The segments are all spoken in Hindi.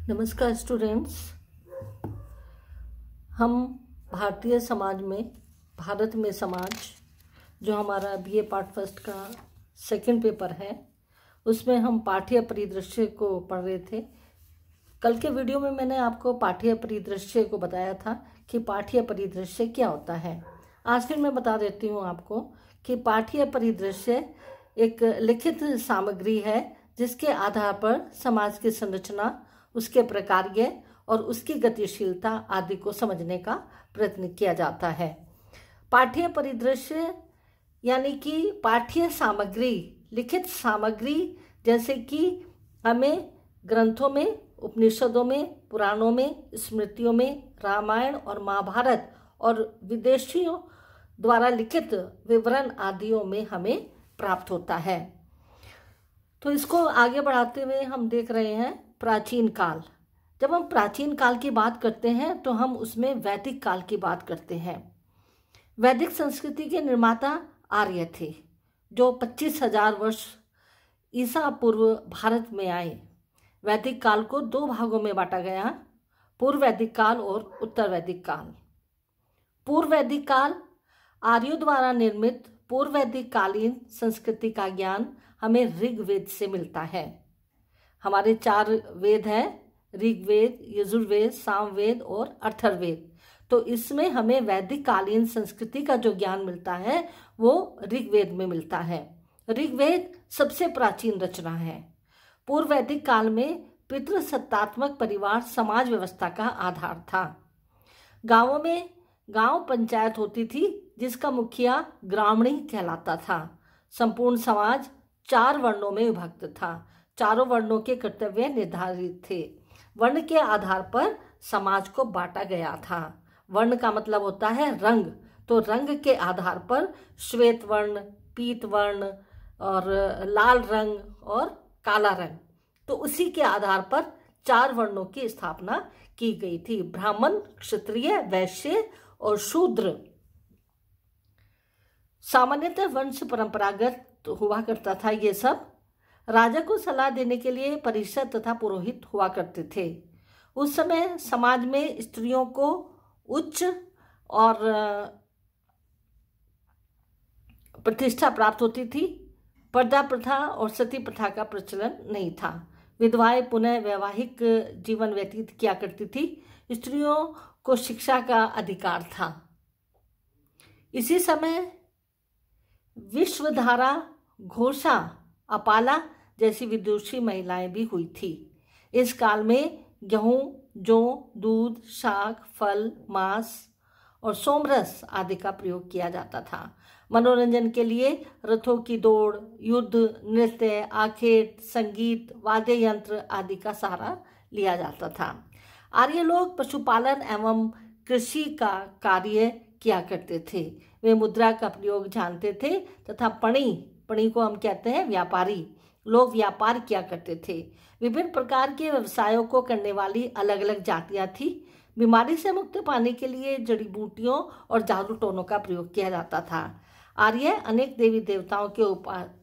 नमस्कार स्टूडेंट्स। हम भारतीय समाज में, भारत में समाज, जो हमारा बीए पार्ट फर्स्ट का सेकंड पेपर है, उसमें हम पाठ्य परिदृश्य को पढ़ रहे थे। कल के वीडियो में मैंने आपको पाठ्य परिदृश्य को बताया था कि पाठ्य परिदृश्य क्या होता है। आज फिर मैं बता देती हूँ आपको कि पाठ्य परिदृश्य एक लिखित सामग्री है जिसके आधार पर समाज की संरचना, उसके प्रकार्य और उसकी गतिशीलता आदि को समझने का प्रयत्न किया जाता है। पाठ्य परिदृश्य यानी कि पाठ्य सामग्री, लिखित सामग्री, जैसे कि हमें ग्रंथों में, उपनिषदों में, पुराणों में, स्मृतियों में, रामायण और महाभारत और विदेशियों द्वारा लिखित विवरण आदियों में हमें प्राप्त होता है। तो इसको आगे बढ़ाते हुए हम देख रहे हैं प्राचीन काल। जब हम प्राचीन काल की बात करते हैं तो हम उसमें वैदिक काल की बात करते हैं। वैदिक संस्कृति के निर्माता आर्य थे, जो 25,000 वर्ष ईसा पूर्व भारत में आए। वैदिक काल को 2 भागों में बांटा गया, पूर्व वैदिक काल और उत्तर वैदिक काल। पूर्व वैदिक काल आर्यों द्वारा निर्मित पूर्व वैदिक कालीन संस्कृति का ज्ञान हमें ऋग्वेद से मिलता है। हमारे 4 वेद हैं, ऋग्वेद, यजुर्वेद, सामवेद और अथर्ववेद। तो इसमें हमें वैदिक कालीन संस्कृति का जो ज्ञान मिलता है वो ऋग्वेद में मिलता है। ऋग्वेद सबसे प्राचीन रचना है। पूर्व वैदिक काल में पितृसत्तात्मक परिवार समाज व्यवस्था का आधार था। गांवों में गांव पंचायत होती थी जिसका मुखिया ग्रामणी कहलाता था। संपूर्ण समाज 4 वर्णों में विभक्त था। चारों वर्णों के कर्तव्य निर्धारित थे। वर्ण के आधार पर समाज को बांटा गया था। वर्ण का मतलब होता है रंग, तो रंग के आधार पर श्वेत वर्ण, पीत वर्ण और लाल रंग और काला रंग, तो उसी के आधार पर 4 वर्णों की स्थापना की गई थी: ब्राह्मण, क्षत्रिय, वैश्य और शूद्र। सामान्यतः वंश परंपरागत हुआ करता था। ये सब राजा को सलाह देने के लिए परिषद तथा पुरोहित हुआ करते थे। उस समय समाज में स्त्रियों को उच्च और प्रतिष्ठा प्राप्त होती थी। पर्दा प्रथा और सती प्रथा का प्रचलन नहीं था। विधवाएं पुनः वैवाहिक जीवन व्यतीत किया करती थी। स्त्रियों को शिक्षा का अधिकार था। इसी समय विश्वधारा, घोषा, अपाला जैसी विदुषी महिलाएं भी हुई थी। इस काल में गेहूं, जौ, दूध, शाक, फल, मांस और सोमरस आदि का प्रयोग किया जाता था। मनोरंजन के लिए रथों की दौड़, युद्ध, नृत्य, आखेट, संगीत, वाद्य यंत्र आदि का सहारा लिया जाता था। आर्य लोग पशुपालन एवं कृषि का कार्य किया करते थे। वे मुद्रा का प्रयोग जानते थे तथा पणी को हम कहते हैं व्यापारी, लोग व्यापार किया करते थे। विभिन्न प्रकार के व्यवसायों को करने वाली अलग अलग जातियां थी। बीमारी से मुक्ति पाने के लिए जड़ी बूटियों और जादू टोनों का प्रयोग किया जाता था। आर्य अनेक देवी देवताओं के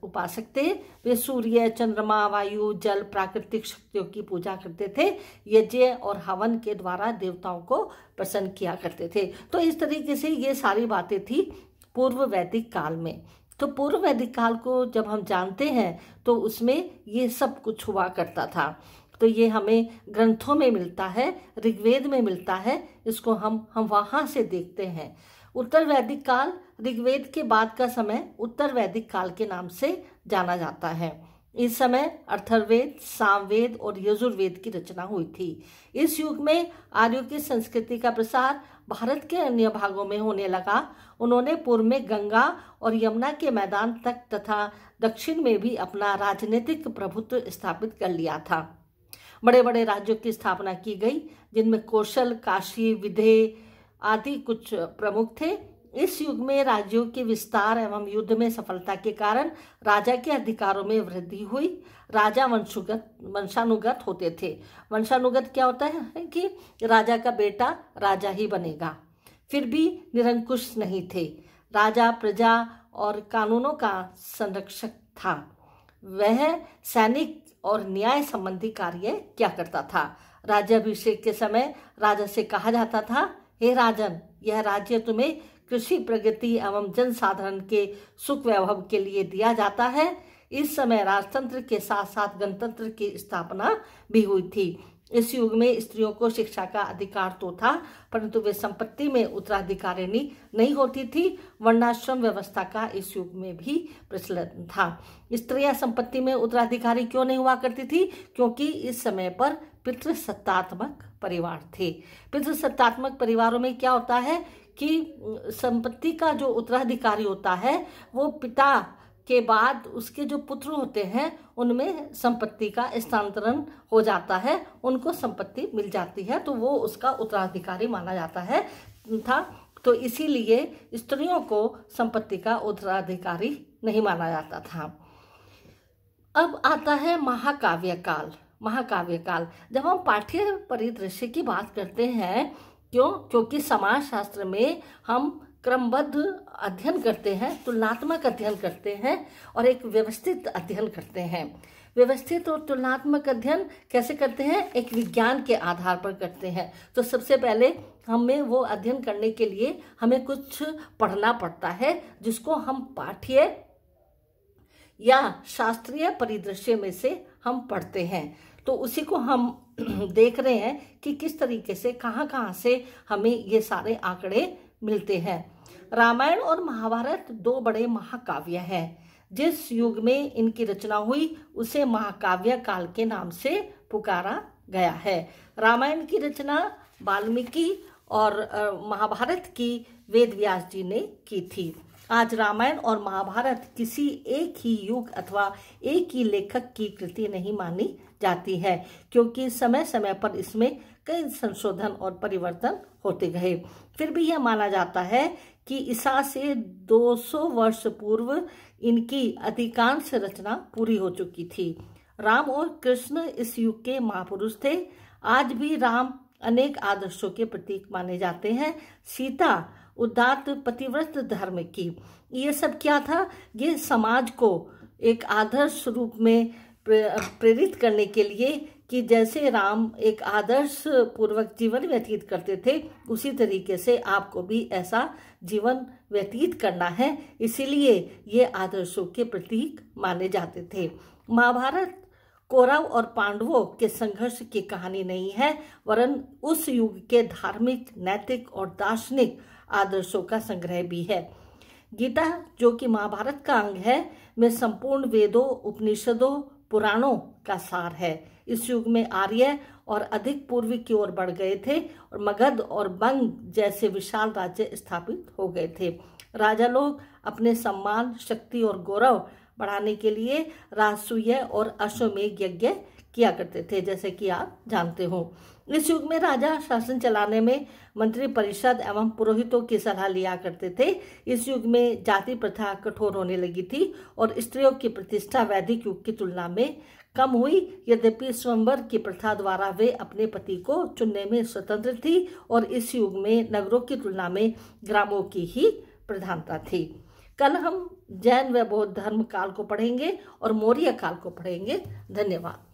उपासक थे। वे सूर्य, चंद्रमा, वायु, जल, प्राकृतिक शक्तियों की पूजा करते थे। यज्ञ और हवन के द्वारा देवताओं को प्रसन्न किया करते थे। तो इस तरीके से ये सारी बातें थी पूर्व वैदिक काल में। तो पूर्व वैदिक काल को जब हम जानते हैं तो उसमें ये सब कुछ हुआ करता था। तो ये हमें ग्रंथों में मिलता है, ऋग्वेद में मिलता है। इसको हम वहाँ से देखते हैं। उत्तर वैदिक काल, ऋग्वेद के बाद का समय उत्तर वैदिक काल के नाम से जाना जाता है। इस समय अथर्ववेद, सामवेद और यजुर्वेद की रचना हुई थी। इस युग में आर्यों की संस्कृति का प्रसार भारत के अन्य भागों में होने लगा। उन्होंने पूर्व में गंगा और यमुना के मैदान तक तथा दक्षिण में भी अपना राजनीतिक प्रभुत्व स्थापित कर लिया था। बड़े बड़े राज्यों की स्थापना की गई, जिनमें कौशल, काशी, विदेह आदि कुछ प्रमुख थे। इस युग में राज्यों के विस्तार एवं युद्ध में सफलता के कारण राजा के अधिकारों में वृद्धि हुई। राजा वंशानुगत होते थे। वंशानुगत क्या होता है कि राजा का बेटा राजा ही बनेगा। फिर भी निरंकुश नहीं थे। राजा प्रजा और कानूनों का संरक्षक था। वह सैनिक और न्याय संबंधी कार्य क्या करता था। राज्याभिषेक के समय राजा से कहा जाता था, हे राजन, यह राज्य तुम्हें कृषि प्रगति एवं जनसाधारण के सुख वैभव के लिए दिया जाता है। इस समय राजतंत्र के साथ साथ गणतंत्र की स्थापना भी हुई थी। इस युग में स्त्रियों को शिक्षा का अधिकार तो था, परंतु वे संपत्ति में उत्तराधिकारिणी नहीं होती थी। वर्णाश्रम व्यवस्था का इस युग में भी प्रचलन था। स्त्रियां संपत्ति में उत्तराधिकारी क्यों नहीं हुआ करती थी? क्योंकि इस समय पर पितृसत्तात्मक परिवार थे। पितृसत्तात्मक परिवारों में क्या होता है कि संपत्ति का जो उत्तराधिकारी होता है वो पिता के बाद उसके जो पुत्र होते हैं उनमें संपत्ति का स्थानांतरण हो जाता है, उनको संपत्ति मिल जाती है, तो वो उसका उत्तराधिकारी माना जाता है था। तो इसीलिए स्त्रियों को संपत्ति का उत्तराधिकारी नहीं माना जाता था। अब आता है महाकाव्य काल। महाकाव्य काल जब हम पाठ्य परिदृश्य की बात करते हैं, क्योंकि समाज शास्त्र में हम क्रमबद्ध अध्ययन करते हैं, तुलनात्मक अध्ययन करते हैं और एक व्यवस्थित अध्ययन करते हैं। व्यवस्थित और तुलनात्मक अध्ययन कैसे करते हैं? एक विज्ञान के आधार पर करते हैं। तो सबसे पहले हमें वो अध्ययन करने के लिए हमें कुछ पढ़ना पड़ता है, जिसको हम पाठ्य या शास्त्रीय परिदृश्य में से हम पढ़ते हैं। तो उसी को हम देख रहे हैं कि किस तरीके से कहाँ से हमें ये सारे आंकड़े मिलते हैं। रामायण और महाभारत दो बड़े महाकाव्य हैं। जिस युग में इनकी रचना हुई उसे महाकाव्य काल के नाम से पुकारा गया है। रामायण की रचना वाल्मीकि और महाभारत की वेद व्यास जी ने की थी। आज रामायण और महाभारत किसी एक ही युग अथवा एक ही लेखक की कृति नहीं मानी जाती है, क्योंकि समय समय पर इसमें कई संशोधन और परिवर्तन होते गए। फिर भी यह माना जाता है कि ईसा से 200 वर्ष पूर्व इनकी अधिकांश रचना पूरी हो चुकी थी। राम और कृष्ण इस युग के महापुरुष थे। आज भी राम अनेक आदर्शों के प्रतीक माने जाते हैं। सीता उदात्त पतिव्रत धर्म की। ये सब क्या था? ये समाज को एक आदर्श रूप में प्रेरित करने के लिए कि जैसे राम एक आदर्श पूर्वक जीवन व्यतीत करते थे, उसी तरीके से आपको भी ऐसा जीवन व्यतीत करना है। इसीलिए ये आदर्शों के प्रतीक माने जाते थे। महाभारत कौरव और पांडवों के संघर्ष की कहानी नहीं है, वरन उस युग के धार्मिक, नैतिक और दार्शनिक आदर्शों का संग्रह भी है। गीता, जो कि महाभारत का अंग है, में संपूर्ण वेदों, उपनिषदों, पुराणों का सार है। इस युग में आर्य और अधिक पूर्व की ओर बढ़ गए थे और मगध और बंग जैसे विशाल राज्य स्थापित हो गए थे। राजा लोग अपने सम्मान, शक्ति और गौरव बढ़ाने के लिए राजसूय और अश्वमेध यज्ञ किया करते थे, जैसे कि आप जानते हो। इस युग में राजा शासन चलाने में मंत्री परिषद एवं पुरोहितों की सलाह लिया करते थे। इस युग में जाति प्रथा कठोर होने लगी थी और स्त्रियों की प्रतिष्ठा वैदिक युग की तुलना में कम हुई। यद्यपि स्वयंवर की प्रथा द्वारा वे अपने पति को चुनने में स्वतंत्र थी और इस युग में नगरों की तुलना में ग्रामों की ही प्रधानता थी। कल हम जैन व बौद्ध धर्म काल को पढ़ेंगे और मौर्य काल को पढ़ेंगे। धन्यवाद।